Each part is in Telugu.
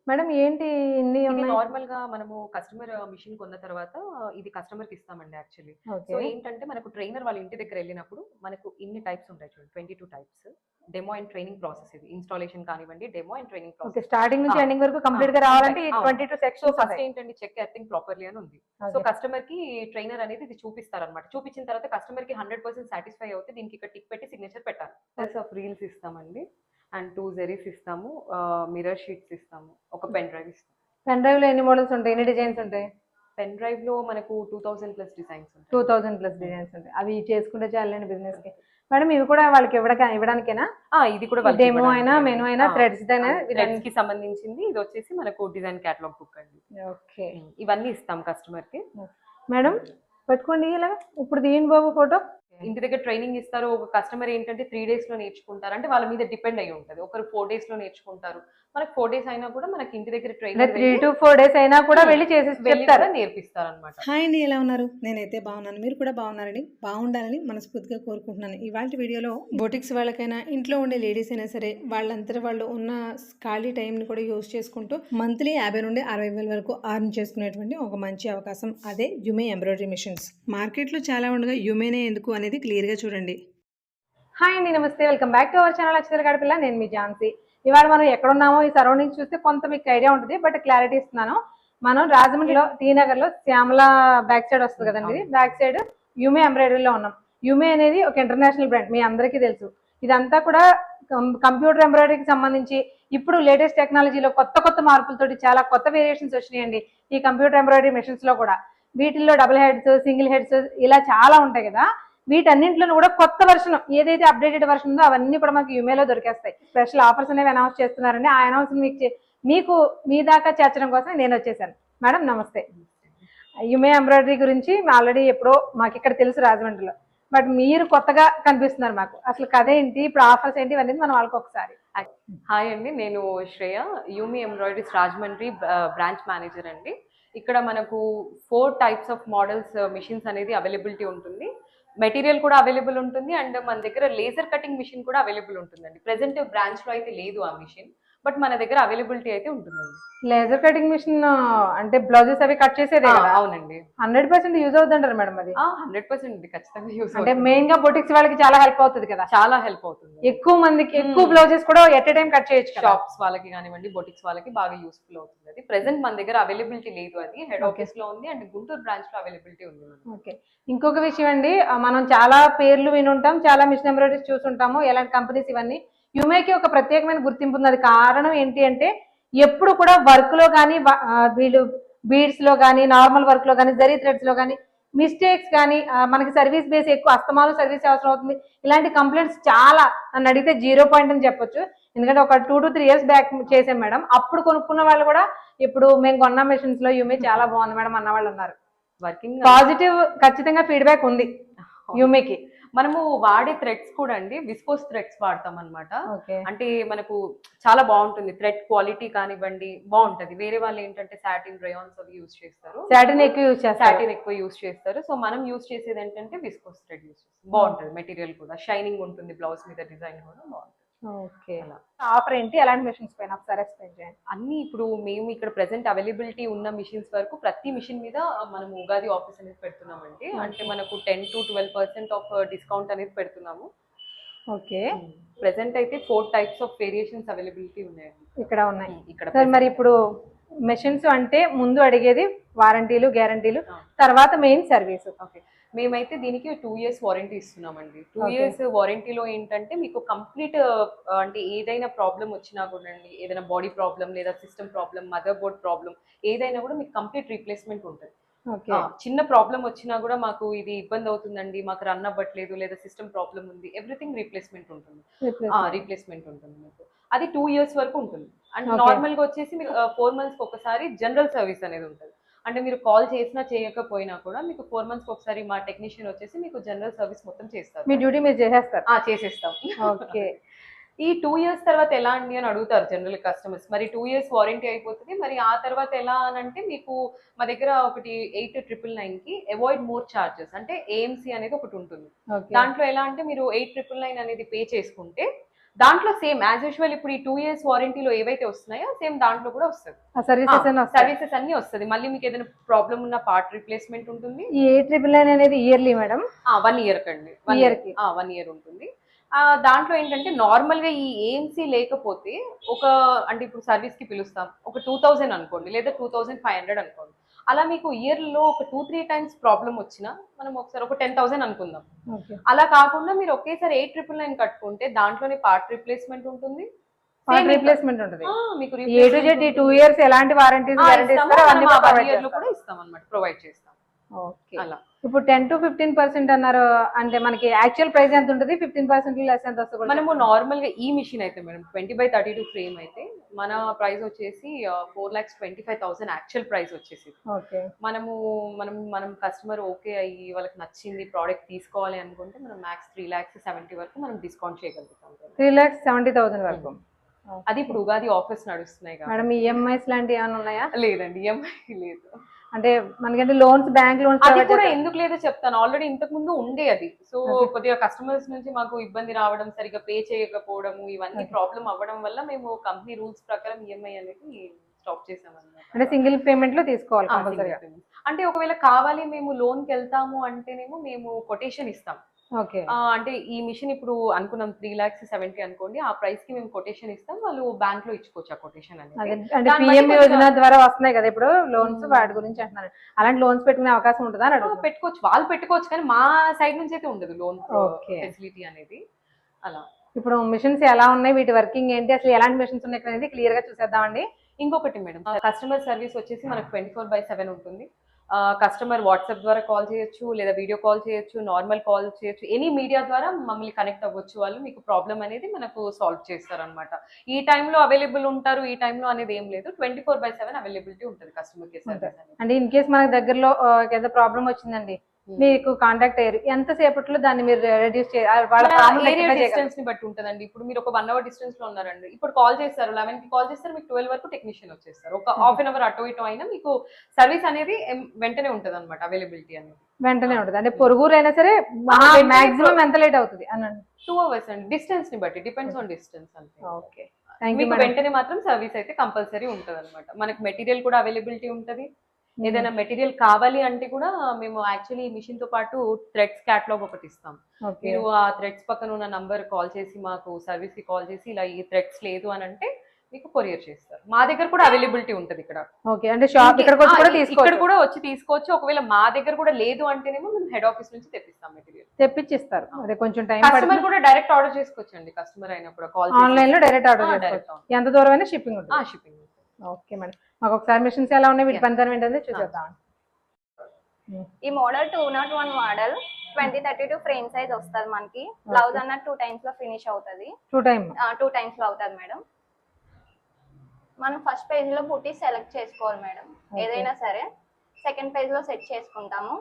మేడం ఏంటి ఇన్ని ఇది ఉన్నాయి? నార్మల్‌గా మనము కస్టమర్ మిషన్ కొన్న తర్వాత ఇది కస్టమర్‌కి ఇస్తామండి యాక్చువల్లీ. So, okay. ఏంటంటే మనకు ట్రైనర్ వాళ్ళ ఇంటి దగ్గరెళ్ళినప్పుడు మనకు ఇన్ని టైప్స్ ఉంటాయి చూడండి. 22 types. Demo and training process ఇది. ఇన్‌స్టాలేషన్ కానివ్వండి, demo and training okay. Process. Starting ఆ! నుంచి ఎండింగ్ వరకు ఆ! కంప్లీట్‌గా ఉంటాయి. రావాలంటే ఈ అవును. 22 సో, సెక్షన్స్ ఫస్ట్ ఉంటాయి. ఏంటంటే చెక్ ఎర్తింగ్ ప్రాపర్‌లీ అని ఉంది. So, okay. కస్టమర్‌కి ట్రైనర్ అనేది ఇది చూపిస్తారనమాట. చూపించిన తర్వాత కస్టమర్‌కి 100% సాటిస్ఫై అవుతే దీనికి ఇక్కడ టిక్ పెట్టి సిగ్నేచర్ పెట్టాలి. సెట్స్ ఆఫ్ రీల్స్ ఇస్తామండి. అండ్ 2 జెరీస్ ఇస్తాము. మిర్రర్ షీట్స్ ఇస్తాము. ఒక పెన్ డ్రైవ్ ఇస్తాము. పెన్ డ్రైవ్‌లో ఎన్ని మోడల్స్ ఉంటాయి? ఎన్ని డిజైన్స్ ఉంటాయి? పెన్ డ్రైవ్‌లో మనకు 2000 ప్లస్ డిజైన్స్ ఉంటాయి. 2000 ప్లస్ డిజైన్స్ ఉంటాయి. అవి చేసుకుంటే చాలండి బిజినెస్‌కి. మేడం ఇవి కూడా వాళ్ళకి ఇవ్వడానికేనా? ఇది కూడా డెమో అయినా, మెనూ అయినా, థ్రెడ్స్ అయినా థ్రెడ్స్‌కి సంబంధించింది. ఇది వచ్చేసి మనకు డిజైన్ కేటలాగ్ బుక్ అండి. ఓకే. ఇవన్నీ ఇస్తాం కస్టమర్‌కి. మేడం పెట్టుకోండి ఇలాగా. ఇప్పుడు తీయండి బాబు ఫోటో. ఇంటి దగ్గర ట్రైనింగ్ ఇస్తారు. ఒక కస్టమర్ ఏంటంటే 3 డేస్‌లో నేర్చుకుంటారు. అంటే వాళ్ళ మీద డిపెండ్ అయ్యి ఉంటది. ఒకరు 4 డేస్‌లో నేర్చుకుంటారు. మనకు 4 డేస్ అయినా కూడా మనకి ఇంటి దగ్గర అంటే ట్రైనర్ 3-4 డేస్ అయినా కూడా వెళ్ళి చేసేసి చెప్తారు. నేర్పిస్తారనమాట. హాయ్ అండి, ఎలా ఉన్నారు? నేనైతే బాగున్నాను. మీరు కూడా బాగున్నారని, బాగుండాలని మనస్ఫూర్తిగా కోరుకుంటున్నాను. ఇవాళ వీడియోలో బొటిక్స్ వాళ్ళకైనా, ఇంట్లో ఉండే లేడీస్ అయినా సరే, వాళ్ళంతటా వాళ్ళు ఉన్న ఖాళీ టైంని కూడా యూజ్ చేసుకుంటూ మంత్లీ 50 నుండి 60,000 వరకు అర్న్ చేసుకునేటువంటి ఒక మంచి అవకాశం. అదే యుమే ఎంబ్రాయిడరీ మిషన్స్. మార్కెట్లో చాలా ఉండగా యుమేనే ఎందుకు అనేది క్లియర్గా చూడండి. హాయ్ అండి, నమస్తే. Welcome back to our channel Akshara Gadapilla. నేను మీ ఝాన్సీ. ఇవాళ మనం ఎక్కడున్నామో ఈ సరౌండింగ్స్ చూస్తే కొంత మీకు ఐడియా ఉంటుంది, బట్ క్లారిటీ ఇస్తున్నాను. మనం రాజమండ్రిలో టీ నగర్లో శ్యామల బ్యాక్ సైడ్ వస్తుంది కదండి, బ్యాక్ సైడ్ యుమే ఎంబ్రాయిడరీలో ఉన్నాం. యుమే అనేది ఒక ఇంటర్నేషనల్ బ్రాండ్, మీ అందరికీ తెలుసు. ఇదంతా కూడా కంప్యూటర్ ఎంబ్రాయిడరీకి సంబంధించి ఇప్పుడు లేటెస్ట్ టెక్నాలజీలో కొత్త కొత్త మార్పులతోటి చాలా కొత్త వేరియేషన్స్ వచ్చినాయండి ఈ కంప్యూటర్ ఎంబ్రాయిడరీ మెషిన్స్ లో కూడా. వీటిల్లో డబుల్ హెడ్స్, సింగిల్ హెడ్స్ ఇలా చాలా ఉంటాయి కదా. వీటన్నింటిలో కూడా కొత్త వర్షన్ ఏదైతే అప్డేటెడ్ వర్షన్ ఉందో అవన్నీ కూడా మనకి యుమేలో దొరికేస్తాయి. స్పెషల్ ఆఫర్స్ అనేవి అనౌన్స్ చేస్తున్నారండి. ఆ అనౌన్స్ మీకు మీ దాకా చేర్చడం కోసం నేను వచ్చేసాను. మేడం నమస్తే. యుమే ఎంబ్రాయిడరీ గురించి ఆల్రెడీ ఎప్పుడో మాకు ఇక్కడ తెలుసు రాజమండ్రిలో, బట్ మీరు కొత్తగా కనిపిస్తున్నారు మాకు. అసలు కథ ఏంటి, ఇప్పుడు ఆఫర్స్ ఏంటి అనేది మనం వాళ్ళకి ఒకసారి. హాయ్ అండి, నేను Shreya, Yumi embroideries Rajahmundry branch manager అండి. ఇక్కడ మనకు 4 టైప్స్ ఆఫ్ మోడల్స్ మిషన్స్ అనేది అవైలబిలిటీ ఉంటుంది. మెటీరియల్ కూడా అవైలబుల్ ఉంటుంది. అండ్ మన దగ్గర లేజర్ కటింగ్ మిషన్ కూడా అవైలబుల్ ఉంటుందండి. ప్రెసెంట్ బ్రాంచ్లో అయితే లేదు ఆ మిషన్, బట్ మన దగ్గర అవైలబిలిటీ అయితే ఉంటుందండి. లేజర్ కటింగ్ మిషన్ అంటే బ్లౌజెస్ అవి కట్ చేసేదే కదా? అవునండి. 100% యూజ్ అవుతుంటారు మేడం అది? 100% ఖచ్చితంగా యూజ్ అంటే మెయిన్ గా బొటిక్స్ వాళ్ళకి చాలా హెల్ప్ అవుతుంది కదా? చాలా హెల్ప్ అవుతుంది. ఎక్కువ మందికి ఎక్కువ బ్లౌజెస్ కూడా ఎట్ ఏ టైం కట్ చేయొచ్చు. షాప్స్ వాళ్ళకి కానివ్వండి, బొటిక్స్ వాళ్ళకి బాగా యూస్ఫుల్ అవుతుంది. అది ప్రెసెంట్ మన దగ్గర అవైలబిలిటీ లేదు. అది హెడ్ ఆఫీస్ లో ఉంది అండ్ గుంటూరు బ్రాంచ్ లో అవైలబిలిటీ ఉంది. ఓకే. ఇంకొక విషయం అండి, మనం చాలా పేర్లు వినుంటాం, చాలా మిషన్ ఎంబ్రాయిడరీస్ చూసుంటాము, ఎలాంటి కంపెనీస్ ఇవన్నీ. యుమేకి ఒక ప్రత్యేకమైన గుర్తింపు ఉంది. అది కారణం ఏంటి అంటే ఎప్పుడు కూడా వర్క్ లో కానీ వీళ్ళు బీడ్స్ లో కానీ, నార్మల్ వర్క్ లో కానీ, జరీ థ్రెడ్స్ లో కానీ మిస్టేక్స్ కానీ, మనకి సర్వీస్ బేస్ ఎక్కువ అస్తమాలు సర్వీస్ అవసరం అవుతుంది, ఇలాంటి కంప్లైంట్స్ చాలా నన్ను అడిగితే 0 పాయింట్ అని చెప్పొచ్చు. ఎందుకంటే ఒక 2 to 3 years బ్యాక్ చేసాం మేడం. అప్పుడు కొనుక్కున్న వాళ్ళు కూడా ఇప్పుడు మేము కొన్న మెషిన్స్ లో యుమే చాలా బాగుంది మేడం అన్న వాళ్ళు ఉన్నారు. వర్కింగ్ పాజిటివ్ ఖచ్చితంగా ఫీడ్బ్యాక్ ఉంది యుమేకి. మనము వాడే థ్రెడ్స్ కూడా అండి విస్కోస్ థ్రెడ్స్ వాడతాం అనమాట. ఓకే. అంటే మనకు చాలా బాగుంటుంది. థ్రెడ్ క్వాలిటీ కానివ్వండి బాగుంటది. వేరే వాళ్ళు ఏంటంటే సాటిన్ రేయాన్స్ అవి యూజ్ చేస్తారు. సాటిన్ ఎక్కువ యూజ్ చేస్తారు. సో మనం యూజ్ చేసేది ఏంటంటే విస్కోస్ థ్రెడ్ యూజ్ చేస్తాం. బాగుంటది. మెటీరియల్ కూడా షైనింగ్ ఉంటుంది. బ్లౌజ్ మీద డిజైన్ కూడా బాగుంటుంది. ఓకే. ఆఫర్ ఏంటి, ఎలాంటి మెషిన్స్ పైన ఒకసారి ఎక్స్ప్లెయిన్ చేయండి. అన్ని ఇప్పుడు మేము ఇక్కడ ప్రెసెంట్ అవైలబిలిటీ ఉన్న మిషన్స్ వరకు ప్రతి మిషన్ మీద మనం ఉగాది ఆఫర్స్ అనేది పెడుతున్నామండి. అంటే మనకు 10 to 12% ఆఫ్ డిస్కౌంట్ అనేది పెడుతున్నాము. ఓకే. ప్రెసెంట్ అయితే 4 టైప్స్ ఆఫ్ వేరియేషన్స్ అవైలబిలిటీ ఉన్నాయండి. ఇక్కడ ఉన్నాయి. సార్ మరి ఇప్పుడు మెషిన్స్ అంటే ముందు అడిగేది వారంటీలు, గ్యారంటీలు, తర్వాత మెయిన్ సర్వీస్. ఓకే. మేమైతే దీనికి 2 years వారంటీ ఇస్తున్నామండి. 2 years వారంటీలో ఏంటంటే మీకు కంప్లీట్ అంటే ఏదైనా ప్రాబ్లం వచ్చినా కూడా అండి, ఏదైనా బాడీ ప్రాబ్లం లేదా system problem, mother board problem ఏదైనా కూడా మీకు కంప్లీట్ రీప్లేస్మెంట్ ఉంటుంది. చిన్న ప్రాబ్లం వచ్చినా కూడా మాకు ఇది ఇబ్బంది అవుతుందండి, మాకు రన్ అవ్వట్లేదు లేదా సిస్టమ్ ప్రాబ్లం ఉంది, ఎవ్రీథింగ్ రీప్లేస్మెంట్ ఉంటుంది. రీప్లేస్మెంట్ ఉంటుంది మీకు. అది 2 years వరకు ఉంటుంది. అండ్ నార్మల్ గా వచ్చేసి మీకు 4 months ఒకసారి జనరల్ సర్వీస్ అనేది ఉంటుంది. అంటే మీరు కాల్ చేసినా చేయకపోయినా కూడా మీకు 4 months ఒకసారి మా టెక్నీషియన్ వచ్చేసి మీకు జనరల్ సర్వీస్ మొత్తం చేస్తారు. మీ డ్యూటీ మీరు చేసేస్తారు? చేసేస్తాం. ఓకే. ఈ 2 years తర్వాత ఎలా అండి అని అడుగుతారు జనరల్ కస్టమర్స్. మరి 2 years వారంటీ అయిపోతుంది, మరి ఆ తర్వాత ఎలా అని అంటే మీకు మా దగ్గర ఒకటి 8999కి అవాయిడ్ మోర్ చార్జెస్ అంటే ఏఎంసీ అనేది ఒకటి ఉంటుంది. దాంట్లో ఎలా అంటే మీరు 8999 అనేది పే చేసుకుంటే దాంట్లో సేమ్ యాజ్ యూజువల్ ఇప్పుడు ఈ 2 years వారంటీలో ఏవైతే వస్తున్నాయో సేమ్ దాంట్లో కూడా వస్తుంది. సర్వీసెస్ అన్ని వస్తుంది. మళ్ళీ మీకు ఏదైనా ప్రాబ్లం ఉన్న పార్ట్ రిప్లేస్మెంట్ ఉంటుంది. ఈ 899 అనేది ఇయర్లీ మేడం? 1 year కండి. 1 year ఉంటుంది. దాంట్లో ఏంటంటే నార్మల్ గా ఈ ఏఎంసీ లేకపోతే అంటే ఇప్పుడు సర్వీస్ కి పిలుస్తాం, ఒక 2000 అనుకోండి లేదా 2500 అనుకోండి. అలా మీకు ఇయర్ లో ఒక 2-3 times ప్రాబ్లం వచ్చినా మనం ఒకసారి ఒక 10,000 అనుకుందాం. అలా కాకుండా మీరు ఒకేసారి 899 కట్టుకుంటే దాంట్లోనే పార్ట్ రిప్లేస్మెంట్ ఉంటుంది. మీకు A to Z 2 years ఎలాంటి వారంటీస్ గ్యారెంటీ ఇస్తారో అవన్నీ కూడా ఇస్తాం అన్నమాట, ప్రొవైడ్ చేస్తాం. ఓకే. ఇప్పుడు 10 to 15% అన్నారు అంటే మనకి యాక్చువల్ ప్రైస్ ఎంత ఉంటుంది? 15% లెస్ ఎంత వస్తుంది? మనము నార్మల్ గా ఈ మిషన్ అయితే మేడం 20/32 ఫ్రేమ్ అయితే మన ప్రైస్ వచ్చేసి 4,25,000 యాక్చువల్ ప్రైస్ వచ్చేసి. ఓకే. మనం కస్టమర్ ఓకే అయ్యి వాళ్ళకి నచ్చింది ప్రోడక్ట్ తీసుకోవాలి అనుకుంటే మనం మ్యాక్స్ 3,70,000 వరకు మనం డిస్కౌంట్ చేయగలుగుతాం. 3,70,000 వరకు. అది ఇప్పుడు ఉగాది ఆఫర్స్ నడుస్తున్నాయి కదా మేడం. ఈఎంఐస్ లాంటివి ఏమైనా ఉన్నాయా? లేదండి, ఈఎంఐ లేదు. అంటే మనకంటే లోన్స్, బ్యాంక్ లోన్స్ అది కూడా ఎందుకు లేదో చెప్తాను. ఆల్రెడీ ఇంతకు ముందు ఉండే అది. సో కొద్దిగా కస్టమర్స్ నుంచి మాకు ఇబ్బంది రావడం, సరిగా పే చేయకపోవడం, ఇవన్నీ ప్రాబ్లం అవ్వడం వల్ల మేము కంపెనీ రూల్స్ ప్రకారం ఈఎంఐ అనేది స్టాప్ చేసాం అన్నమాట. అంటే సింగిల్ పేమెంట్ లో తీసుకోవాలి కంపల్సరీగా. అంటే ఒకవేళ కావాలి మేము లోన్ కి వెళ్తాము అంటేనేమో మేము కొటేషన్ ఇస్తాం. ఓకే. అంటే ఈ మిషన్ ఇప్పుడు అనుకున్నాం 3,70,000 అనుకోండి, ఆ ప్రైస్ కి మేము కొటేషన్ ఇస్తాం, వాళ్ళు బ్యాంక్ లో ఇచ్చుకోవచ్చు ఆ కొటేషన్ అనేది. అంటే పిఎం యోజన ద్వారా వస్తున్నాయి కదా ఇప్పుడు లోన్స్, వాటి గురించి అంటున్నారు. అలాంటి లోన్స్ పెట్టుకునే అవకాశం ఉంటుందా? పెట్టుకోవచ్చు, వాళ్ళు పెట్టుకోవచ్చు, కానీ మా సైడ్ నుంచి అయితే ఉండదు లోన్ ఫెసిలిటీ అనేది. అలా ఇప్పుడు మిషన్స్ ఎలా ఉన్నాయి, వీటి వర్కింగ్ ఏంటి, అసలు ఎలాంటి మిషన్స్ ఉన్నాయి అనేది క్లియర్ గా చూసేద్దామండి. ఇంకొకటి మేడం, కస్టమర్ సర్వీస్ వచ్చేసి మనకు 24/7 ఉంటుంది. కస్టమర్ వాట్సాప్ ద్వారా కాల్ చేయొచ్చు, లేదా వీడియో కాల్ చేయొచ్చు, నార్మల్ కాల్ చేయొచ్చు, ఎనీ మీడియా ద్వారా మమ్మల్ని కనెక్ట్ అవ్వచ్చు. వాళ్ళు మీకు ప్రాబ్లం అనేది మనకు సాల్వ్ చేస్తారు అనమాట. ఈ టైంలో అవైలబుల్ ఉంటారు, ఈ టైంలో అనేది ఏం లేదు, 24/7 అవైలబిలిటీ ఉంటుంది కస్టమర్ కేర్ సర్వీస్. అంటే ఇన్ కేస్ మనకి దగ్గరలో ఏదో ప్రాబ్లం వచ్చిందండి, మీకు కాంటాక్ట్ అయ్యారు, ఎంత సేపట్లో దాన్ని మీరు రెడ్యూస్ డిస్టెన్స్ ని బట్టి ఉంటుందండి. ఇప్పుడు మీరు ఒక 1 hour డిస్టెన్స్ లో ఉన్నారండి, ఇప్పుడు కాల్ చేస్తారు 11 కి కాల్ చేస్తారు, మీకు 12 వరకు టెక్నీషియన్ వచ్చేస్తారు. ఒక హాఫ్ అన్ అవర్ అటో ఇటో అయినా మీకు సర్వీస్ అనేది వెంటనే ఉంటుంది అనమాట, అవైలబిలిటీ అనేది వెంటనే ఉంటుంది. అంటే పొరుగురు అయినా సరే మాక్సిమం ఎంత లేట్ అవుతుంది అనండి? 2 hours అండి, డిస్టెన్స్ ని బట్టి, డిపెండ్స్ ఆన్ డిస్టెన్స్ అంతే. ఓకే. మీకు వెంటనే మాత్రం సర్వీస్ అయితే కంపల్సరీ ఉంటుంది అనమాట. మనకి మెటీరియల్ కూడా అవైలబిలిటీ ఉంటుంది. ఏదైనా మెటీరియల్ కావాలి అంటే కూడా మేము యాక్చువల్లీ మిషన్ తో పాటు థ్రెడ్స్ క్యాటలాగ్ ఒకటి ఇస్తాం. మీరు ఆ థ్రెడ్స్ పక్కన ఉన్న నంబర్ కాల్ చేసి మాకు సర్వీస్ కి కాల్ చేసి ఇలా ఈ థ్రెడ్స్ లేదు అని అంటే మీకు కొరియర్ చేస్తారు. మా దగ్గర కూడా అవైలబిలిటీ ఉంటుంది ఇక్కడ. ఓకే. అంటే షాప్ ఇక్కడ కూడా వచ్చి తీసుకోవచ్చు. ఒకవేళ మా దగ్గర కూడా లేదు అంటేనేమో మేము హెడ్ ఆఫీస్ నుంచి తెప్పిస్తాం, మెటీరియల్ తెప్పించిస్తారు. అదే కొంచెం టైం. కస్టమర్ కూడా డైరెక్ట్ ఆర్డర్ చేసుకోవచ్చు అండి. కస్టమర్ అయినప్పుడు కాల్ ఆన్లైన్ లో డైరెక్ట్ ఆర్డర్ చేసుకోవచ్చు. ఎంత దూరం అయినా షిప్పింగ్ ఉంటుంది. షిప్పింగ్. Okay madam. మాకు ఒకసారి మిషన్స్ ఎలా ఉన్నాయి, వీటి పనితనం ఏంటంటే చూసేద్దాం. ఈ మోడల్ 201 మోడల్ 2032 ఫ్రేమ్ సైజ్ వస్తుంది మనకి. బ్లౌజ్ అన్న 2 times లో ఫినిష్ అవుతుంది. 2 times లో అవుతుంది మేడం. మనం ఫస్ట్ పేజ్ లో బుటీ సెలెక్ట్ చేసుకోవాలి మేడం, ఏదైనా సరే. సెకండ్ పేజ్ లో సెట్ చేసుకుంటాము.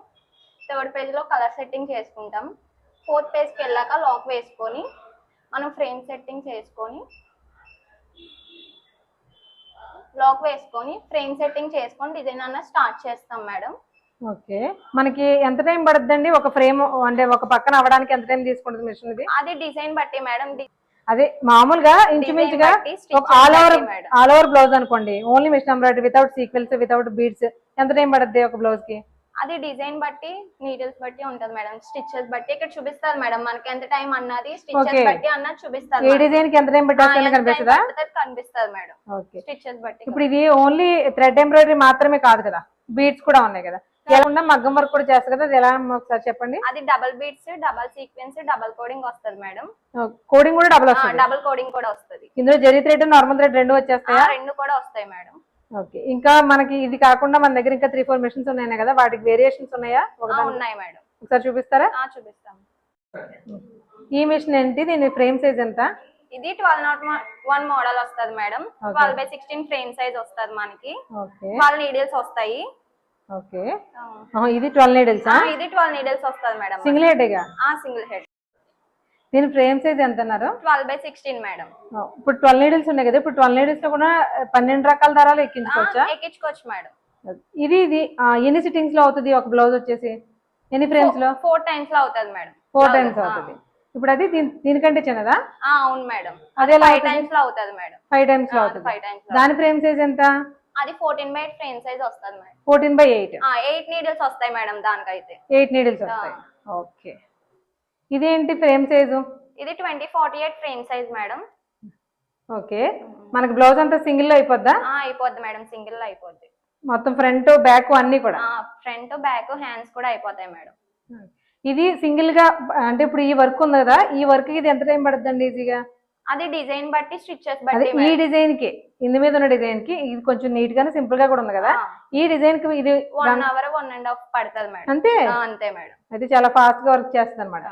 థర్డ్ పేజ్ లో కలర్ సెట్టింగ్ చేసుకుంటాం. ఫోర్త్ పేజ్ కి వెళ్ళాక లాక్ వేసుకొని మనం ఫ్రేమ్ సెట్టింగ్ చేసుకొని డిజైన్ అన్న స్టార్ట్ చేస్తాం మేడం. ఓకే. మనకి ఎంత టైం పడుతుందండి ఒక ఫ్రేమ్ అంటే ఒక పక్కన అవ్వడానికి? ఎంత టైం తీసుకుంటుంది మిషన్ ఇది? అది డిజైన్ బట్టి మేడం. అదే మామూలుగా ఇంచుమించుగా ఆల్ ఓవర్ బ్లౌజ్ అనుకోండి, only machine embroidery without sequence, without beads, ఎంత టైం పడుతుంది ఒక బ్లౌజ్ కి? అది డిజైన్ బట్టి, నీడిల్స్ బట్టి ఉంటది మేడం. స్టిచెస్ బట్టి ఇక్కడ చూపిస్తారు మేడం మనకి ఎంత టైం అన్నది. స్టిచెస్ బట్టి అన్నది చూపిస్తారు. ఏ డిజైన్ కి ఎంత టైం పెట్టాలి కనిపిస్తుందా? కనిపిస్తుంది మేడం. స్టిచెస్ బట్టి. ఇప్పుడు ఇది ఓన్లీ థ్రెడ్ ఎంబ్రాయిడరీ మాత్రమే కాదు కదా, బీడ్స్ కూడా ఉన్నాయి కదా, ఎలా మగ్గం వర్క్ కూడా చేస్తారు కదా, అది ఎలా ఒకసారి చెప్పండి. అది double beads, double sequence, double coding వస్తుంది మేడం. కోడింగ్ కూడా డబుల్ కోడింగ్ కూడా వస్తుంది. ఇందులో జరీ థ్రెడ్, నార్మల్ థ్రెడ్ రెండు వచ్చేస్తాయా? రెండు కూడా వస్తాయి మేడం. ఓకే. ఇంకా మనకి ఇది కాకుండా మన దగ్గర ఇంకా 3-4 మిషన్స్ ఉన్నాయి కదా, వాటికి వేరియేషన్స్ ఉన్నాయా? ఉన్నాయి మేడం. ఒకసారి చూపిస్తారా? చూపిస్తాం. ఈ మిషన్ ఏంటి, దీని ఫ్రేమ్ సైజ్ ఎంత? ఇది 1201 మోడల్ వస్తుంది మేడం. 12/16 ఫ్రేమ్ సైజ్ వస్తుంది మనకి. 12 నీడిల్స్ వస్తాయి. ఓకే. ఇది 12 నీడిల్స్? ఇది 12 నీడిల్స్ వస్తుంది మేడం. సింగిల్ హెడ్ గా? Single head. దీని ఫ్రేమ్ సైజ్ ఎంత అన్నారు? 12/16 మేడం. ఇప్పుడు 12 నీడిల్స్ ఉన్నాయి కదా, ఇప్పుడు 12 నీడిల్స్ లో కూడా 12 రకాల దారాలు ఎక్కించుకోవచ్చా? ఎక్కించుకోవచ్చు మేడం. ఇది ఎన్ని సిట్టింగ్స్ లో అవుతుంది ఒక బ్లౌజ్ వచ్చేసి? ఎన్ని ఫ్రేమ్స్ లో? 4 times లో అవుతుంది మేడం. 4 times అవుతుంది. ఇప్పుడు అది దీనికంటే చిన్నదా? అవును మేడం, అదే 5 times లో అవుతుంది మేడం. 5 times లో అవుతుంది. 5 times లో దాని ఫ్రేమ్ సైజ్ ఎంత? అది 14/8 ఫ్రేమ్ సైజ్ వస్తుంది మేడం. 14/8. 8 నీడిల్స్ వస్తాయి మేడం దానికైతే. 8 నీడిల్స్ వస్తాయి. ఓకే. ఇదేంటి ఫ్రేమ్ సైజు? ఇది 20/48 ఫ్రేమ్ సైజ్ మేడం. ఓకే. మనకి బ్లౌజ్ అంతా సింగిల్ లో అయిపోద్దా? అయిపోద్ది మేడం, సింగిల్ లో అయిపోద్ది. మొత్తం ఫ్రంట్ బ్యాక్ అన్ని కూడా? ఫ్రంట్ బ్యాక్ హ్యాండ్స్ కూడా అయిపోతాయి మేడం. ఇది సింగిల్ గా అంటే ఇప్పుడు ఈ వర్క్ ఉంది కదా, ఈ వర్క్ ఇది ఎంత టైం పడుతుందండి ఈజీగా? అది డిజైన్ బట్టి, స్టిచెస్ అదే బట్టి. ఈ డిజైన్ కి, ఇందు మీద ఉన్న డిజైన్ కి ఇది కొంచెం నీట్ గానే సింపుల్ గా కూడా ఉంది కదా, ఈ డిజైన్ కి ఇది 1 hour 1.5 పడుతుంది మేడం. అంతే? అంతే మేడం. అయితే చాలా ఫాస్ట్ గా వర్క్ చేస్తుంది అనమాట.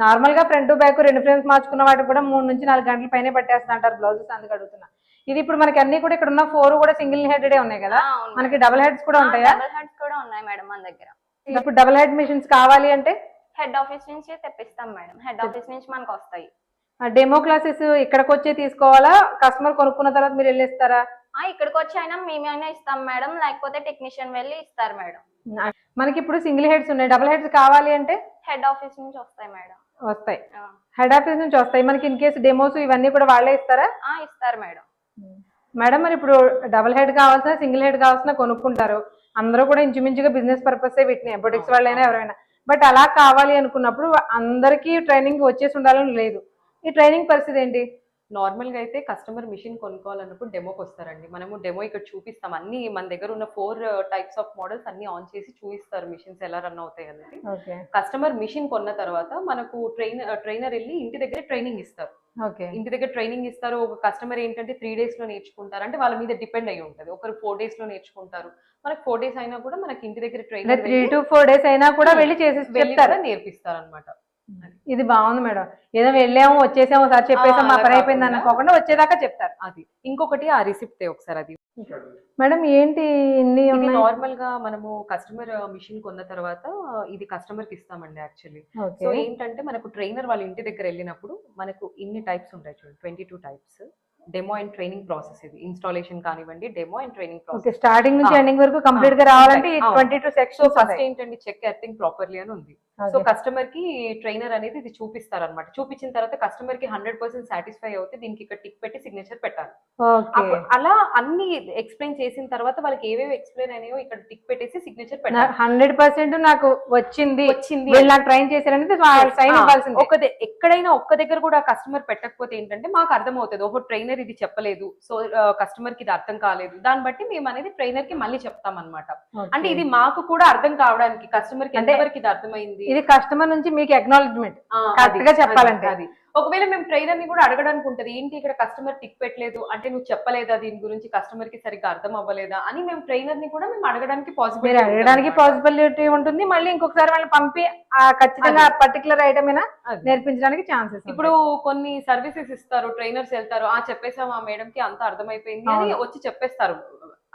నార్మల్ గా ఫ్రంట్ బ్యాక్ 2 ఫ్రేమ్స్ మార్చుకున్న వాటికి కూడా 3 నుంచి 4 గంటల పైన పట్టేస్తా అంటారు బ్లౌజెస్, అందుకు అడుగుతున్నా. ఇది ఇప్పుడు మనకి అన్ని కూడా ఇక్కడ ఉన్న 4 కూడా సింగిల్ హెడెడ్ ఉన్నాయి కదా, మనకి డబుల్ హెడ్స్ కూడా ఉంటాయా? డబుల్ హెడ్స్ కూడా ఉన్నాయి మేడం మన దగ్గర. ఇప్పుడు డబుల్ హెడ్ మిషన్స్ కావాలి అంటే హెడ్ ఆఫీస్ నుంచి తెప్పిస్తాం మేడం. హెడ్ ఆఫీస్ నుంచి మనకు వస్తాయి. డెమో క్లాసెస్ ఇక్కడికి వచ్చే తీసుకోవాలా, కస్టమర్ కొనుక్కున్న తర్వాత మీరు వెళ్ళిస్తారా? ఇక్కడికి వచ్చి అయినా మేమైనా ఇస్తాం మేడం, లేకపోతే టెక్నీషియన్ వెళ్ళి ఇస్తారు మేడం. మనకి ఇప్పుడు సింగిల్ హెడ్స్ ఉన్నాయి, డబుల్ హెడ్స్ కావాలి అంటే హెడ్ ఆఫీస్ నుంచి వస్తాయి మేడం. వస్తాయి, హెడ్ ఆఫీస్ నుంచి వస్తాయి. మనకి ఇన్ కేసు డెమోస్ ఇవన్నీ కూడా వాళ్ళే ఇస్తారా? ఇస్తారు మేడం. మేడం మరి ఇప్పుడు డబుల్ హెడ్ కావాల్సిన, సింగిల్ హెడ్ కావాల్సిన కొనుక్కుంటారు అందరూ కూడా, ఇంచుమించుగా బిజినెస్ పర్పస్ వీటిని, బొటిక్స్ వాళ్ళైనా ఎవరైనా. బట్ అలా కావాలి అనుకున్నప్పుడు అందరికీ ట్రైనింగ్ వచ్చేసి ఉండాలని లేదు, ఈ ట్రైనింగ్ పరిస్థితి ఏంటి? నార్మల్గా అయితే కస్టమర్ మిషన్ కొనుక్కోవాలన్నప్పుడు డెమోకి వస్తారండి. మనము డెమో ఇక్కడ చూపిస్తాం, అన్ని మన దగ్గర ఉన్న 4 types ఆఫ్ మోడల్స్ అన్ని ఆన్ చేసి చూపిస్తారు మిషన్స్ ఎలా రన్ అవుతాయి అనేది. కస్టమర్ మిషన్ కొన్న తర్వాత మనకు ట్రైనర్ వెళ్ళి ఇంటి దగ్గర ట్రైనింగ్ ఇస్తారు. ఇంటి దగ్గర ట్రైనింగ్ ఇస్తారు. ఒక కస్టమర్ ఏంటంటే 3 days లో నేర్చుకుంటారు, అంటే వాళ్ళ మీద డిపెండ్ అయ్యి ఉంటుంది. ఒకరు 4 days లో నేర్చుకుంటారు, మనకు 4 days అయినా కూడా మనకి ఇంటి దగ్గర ట్రైనర్ 3 to 4 days అయినా కూడా వెళ్ళి చేసి నేర్పిస్తారు అనమాట. ఇది బాగుంది మేడం, ఏదో వెళ్ళాము వచ్చేసాము సార్ చెప్పేసాం మా పని అయిపోయింది అనుకోకుండా వచ్చేదాకా చెప్తారు. అది ఇంకొకటి ఆ రిసిప్ట్ ఒకసారి అది మేడం ఏంటి ఇన్ని నార్మల్ గా మనము కస్టమర్ మిషన్ కొన్న తర్వాత ఇది కస్టమర్ కి ఇస్తామండి యాక్చువల్లీ. సో ఏంటంటే మనకు ట్రైనర్ వాళ్ళ ఇంటి దగ్గర వెళ్ళినప్పుడు మనకు ఇన్ని టైప్స్ ఉంటాయి చూడండి, 22 types. Demo and training process, ఇది ఇన్స్టాలేషన్ కానివ్వండి, demo and training process starting నుంచి ఎండింగ్ వరకు కంప్లీట్ గా రావాలంటే 22 సెక్షన్స్. ఫస్ట్ ఏంటంటే చెక్ ఎర్తింగ్ ప్రాపర్లీ అని ఉంది. సో కస్టమర్ కి ట్రైనర్ అనేది ఇది చూపిస్తారు అనమాట. చూపించిన తర్వాత కస్టమర్ కి 100% సాటిస్ఫై అవుతే దీనికి ఇక్కడ టిక్ పెట్టి సిగ్నేచర్ పెట్టాలి. అలా అన్ని ఎక్స్ప్లెయిన్ చేసిన తర్వాత వాళ్ళకి ఏవేవి ఎక్స్ప్లెయిన్ అయినాయో ఇక్కడ టిక్ పెట్టేసి సిగ్నేచర్ పెట్టాలి. 100% నాకు వచ్చింది నాకు ట్రైన్ చేశారనేది సైన్ ఇవ్వాల్సింది. ఎక్కడైనా ఒక్క దగ్గర కూడా కస్టమర్ పెట్టకపోతే ఏంటంటే మాకు అర్థమవుతుంది, ఓహో ట్రైనర్ ఇది చెప్పలేదు, సో కస్టమర్ కి ఇది అర్థం కాలేదు, దాన్ని బట్టి మేము అనేది ట్రైనర్ కి మళ్ళీ చెప్తాం అనమాట. అంటే ఇది మాకు కూడా అర్థం కావడానికి, కస్టమర్ కి ఎంతవరకు ఇది అర్థమైంది, ఇది కస్టమర్ నుంచి మీకు అక్నాలెడ్జ్మెంట్ కరెక్ట్ గా చెప్పాలంటే. అది ఒకవేళ మేము ట్రైనర్ ని కూడా అడగడానికి ఉంటది, ఏంటి ఇక్కడ కస్టమర్ టిక్ పెట్టలేదు అంటే నువ్వు చెప్పలేదా దీని గురించి, కస్టమర్ కి సరిగ్గా అర్థం అవ్వలేదా అని మేము ట్రైనర్ ని కూడా మేము అడగడానికి పాసిబిలిటీ ఉంటుంది. మళ్ళీ ఇంకొకసారి వాళ్ళని పంపి ఖచ్చితంగా పర్టికులర్ ఐటమ్ అయినా నేర్పించడానికి ఛాన్సెస్. ఇప్పుడు కొన్ని సర్వీసెస్ ఇస్తారు, ట్రైనర్స్ వెళ్తారు, చెప్పేసాం ఆ మేడం కి అంతా అర్థమైపోయింది అని వచ్చి చెప్పేస్తారు,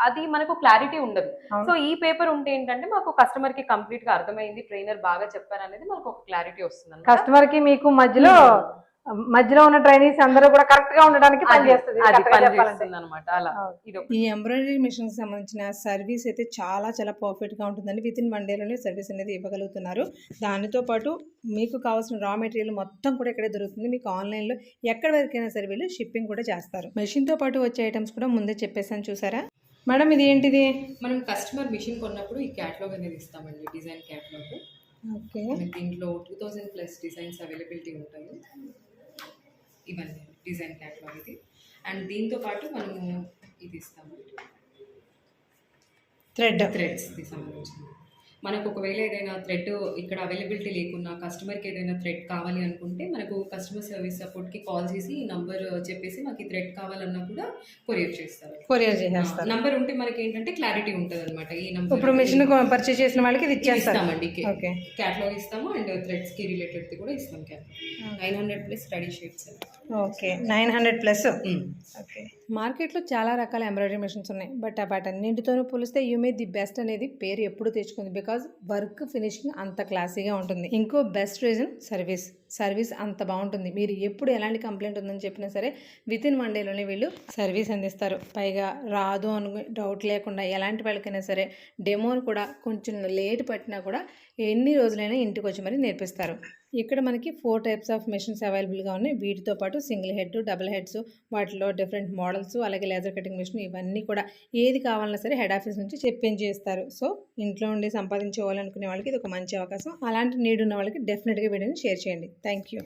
అది మనకు క్లారిటీ ఉండదు. సో ఈ పేపర్ ఉంటే ఏంటంటే మాకు కస్టమర్ కి కంప్లీట్ గా అర్థమైంది, ట్రైనర్ బాగా చెప్పారు అనేది మనకు ఒక క్లారిటీ వస్తుంది. కస్టమర్ కి మీకు మధ్యలో ఉన్న ట్రైనీస్ అందరూ కూడా కరెక్ట్ గా ఉండడానికి పనిచేస్తుంది అనమాట. అలా ఈ ఎంబ్రాయిడరీ మిషన్ కి సంబంధించిన సర్వీస్ అయితే చాలా పర్ఫెక్ట్ గా ఉంటుందండి. విత్ ఇన్ 1 day లోనే సర్వీస్ అనేది ఇవ్వగలుగుతున్నారు. దానితో పాటు మీకు కావాల్సిన రా మెటీరియల్ మొత్తం కూడా ఇక్కడే దొరుకుతుంది. మీకు ఆన్లైన్ లో ఎక్కడి వరకైనా సరే వీళ్ళు షిప్పింగ్ కూడా చేస్తారు. మెషిన్ తో పాటు వచ్చే ఐటమ్స్ కూడా ముందే చెప్పేసాను చూసారా మేడం. ఇది ఏంటిది? మనం కస్టమర్ మిషన్ కొన్నప్పుడు ఈ క్యాటలాగ్ అనేది ఇస్తామండి, డిజైన్ క్యాటలాగ్. ఓకే, దీంట్లో 2000+ డిజైన్స్ అవైలబిలిటీ ఉంటాయి. ఇవన్నీ డిజైన్ క్యాటలాగ్ ఇది. అండ్ దీంతో పాటు మనము ఇది ఇస్తాము, థ్రెడ్స్కి సంబంధించింది. మనకు ఒకవేళ ఏదైనా థ్రెడ్ ఇక్కడ అవైలబిలిటీ లేకున్నా, కస్టమర్కి ఏదైనా థ్రెడ్ కావాలి అనుకుంటే మనకు కస్టమర్ సర్వీస్ సపోర్ట్కి కాల్ చేసి ఈ నంబర్ చెప్పేసి మాకు ఈ థ్రెడ్ కావాలన్నా కూడా కొరియర్ చేస్తారు. నంబర్ ఉంటే మనకి ఏంటంటే క్లారిటీ ఉంటుంది అనమాట. ఈ నంబర్ ఇప్పుడు మిషన్ పర్చేస్ చేసిన వాళ్ళకి ఇది ఇచ్చేస్తామండి, క్యాటలాగ్ ఇస్తాము అండ్ థ్రెడ్స్కి రిలేటెడ్ కూడా ఇస్తాం. Catalogue 900+ study sheets. Okay, 900+. Okay, మార్కెట్లో చాలా రకాల ఎంబ్రాయిడరీ మిషన్స్ ఉన్నాయి, బట్ వాటన్నింటితోనూ పోలిస్తే యూమే ది బెస్ట్ అనేది పేరు ఎప్పుడు తెచ్చుకుంది. బికాజ్ వర్క్ ఫినిషింగ్ అంత క్లాసీగా ఉంటుంది. ఇంకో బెస్ట్ రీజన్ సర్వీస్ అంత బాగుంటుంది. మీరు ఎప్పుడు ఎలాంటి కంప్లైంట్ ఉందని చెప్పినా సరే వితిన్ 1 డేలోనే వీళ్ళు సర్వీస్ అందిస్తారు. పైగా రాదు అని డౌట్ లేకుండా ఎలాంటి వాళ్ళకైనా సరే డెమోని కూడా కొంచెం లేట్ పట్టినా కూడా ఎన్ని రోజులైనా ఇంటికి వచ్చి మరి నేర్పిస్తారు. ఇక్కడ మనకి 4 టైప్స్ ఆఫ్ మెషిన్స్ అవైలబుల్గా ఉన్నాయి. వీటితో పాటు సింగిల్ హెడ్, డబుల్ హెడ్స్, వాటిలో డిఫరెంట్ మోడల్స్, అలాగే లేజర్ కటింగ్ మెషిన్, ఇవన్నీ కూడా ఏది కావాలన్నా సరే హెడ్ ఆఫీస్ నుంచి చెప్పించి ఇస్తారు. సో ఇంట్లో ఉండి సంపాదించుకోవాలనుకునే వాళ్ళకి ఇది ఒక మంచి అవకాశం. అలాంటి నీడ్ ఉన్న వాళ్ళకి డెఫినెట్గా వీడియోని షేర్ చేయండి. Thank you.